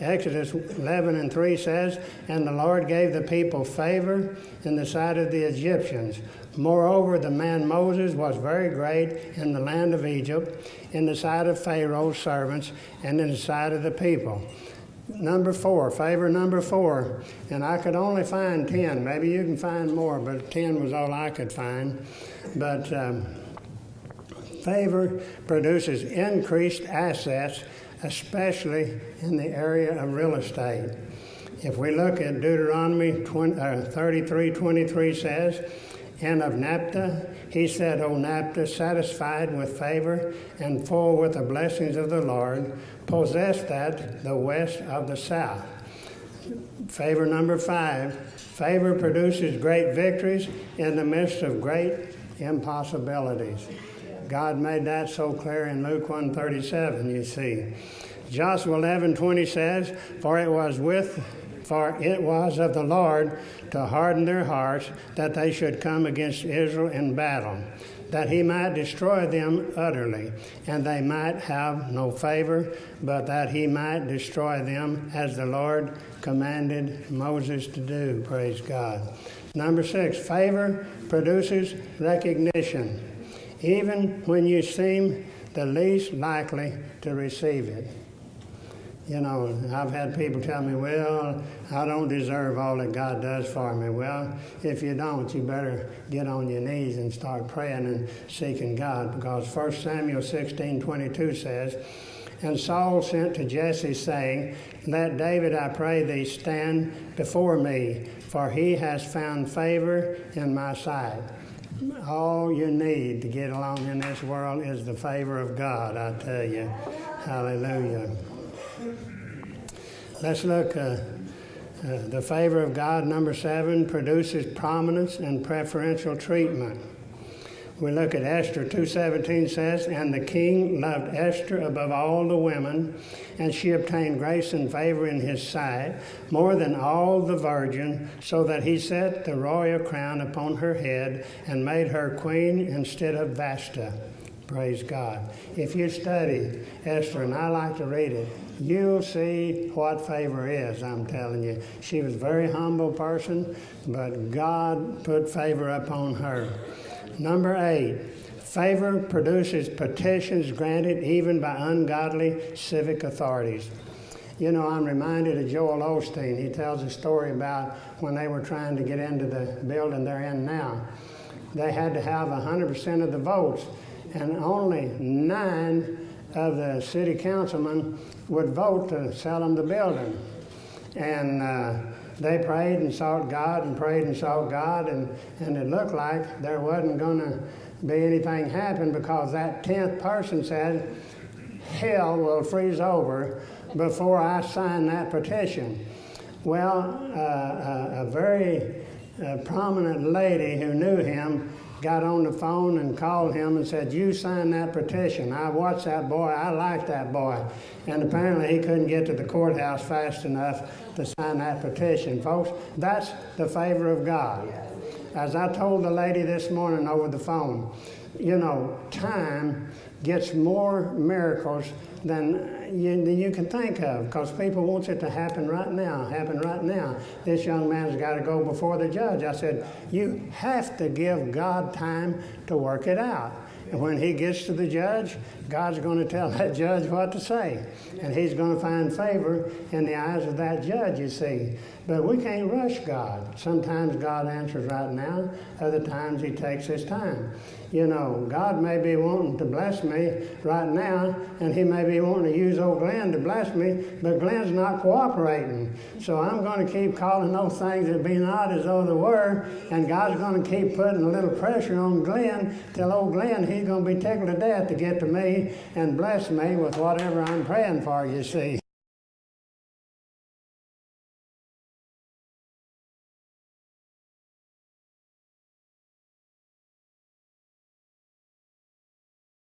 Exodus 11:3 says, "And the Lord gave the people favor in the sight of the Egyptians. Moreover, the man Moses was very great in the land of Egypt, in the sight of Pharaoh's servants, and in the sight of the people." Number 4, favor number 4, and I could only find 10. Maybe you can find more, but 10 was all I could find. But favor produces increased assets, especially in the area of real estate. If we look at Deuteronomy 33:23 says, "And of Naphtali, he said, O Naphtali, satisfied with favor and full with the blessings of the Lord, possess that the west of the south." Favor number 5, favor produces great victories in the midst of great impossibilities. God made that so clear in Luke 1:37, you see. Joshua 11:20 says, For it was of the Lord to harden their hearts, that they should come against Israel in battle, that he might destroy them utterly, and they might have no favor, but that he might destroy them as the Lord commanded Moses to do. Praise God. Number 6, favor produces recognition, even when you seem the least likely to receive it. You know, I've had people tell me, well, I don't deserve all that God does for me. Well, if you don't, you better get on your knees and start praying and seeking God, because 1 Samuel 16:22 says, "And Saul sent to Jesse, saying, Let David, I pray thee, stand before me, for he has found favor in my sight." All you need to get along in this world is the favor of God, I tell you. Hallelujah. Let's look. The favor of God, number 7, produces prominence and preferential treatment. We look at Esther 2:17 says, "And the king loved Esther above all the women, and she obtained grace and favor in his sight, more than all the virgin, so that he set the royal crown upon her head and made her queen instead of Vashti." Praise God. If you study Esther, and I like to read it, you'll see what favor is, I'm telling you. She was a very humble person, but God put favor upon her. Number 8, favor produces petitions granted even by ungodly civic authorities. You know, I'm reminded of Joel Osteen. He tells a story about when they were trying to get into the building they're in now. They had to have 100% of the votes, and only 9 of the city councilmen would vote to sell them the building. And they prayed and sought God and prayed and sought God, and it looked like there wasn't going to be anything happen, because that 10th person said, "Hell will freeze over before I sign that petition." Well, a very prominent lady who knew him got on the phone and called him and said, "You sign that petition. I watched that boy. I like that boy." And apparently he couldn't get to the courthouse fast enough to sign that petition. Folks, that's the favor of God. As I told the lady this morning over the phone, you know, time gets more miracles than you can think of, because people want it to happen right now, This young man's got to go before the judge. I said, you have to give God time to work it out. And when he gets to the judge, God's going to tell that judge what to say. And he's going to find favor in the eyes of that judge, you see. But we can't rush God. Sometimes God answers right now. Other times he takes his time. You know, God may be wanting to bless me right now, and he may be wanting to use old Glenn to bless me, but Glenn's not cooperating. So I'm going to keep calling those things that be not as though they were, and God's going to keep putting a little pressure on Glenn till old Glenn, he's going to be tickled to death to get to me and bless me with whatever I'm praying for, you see.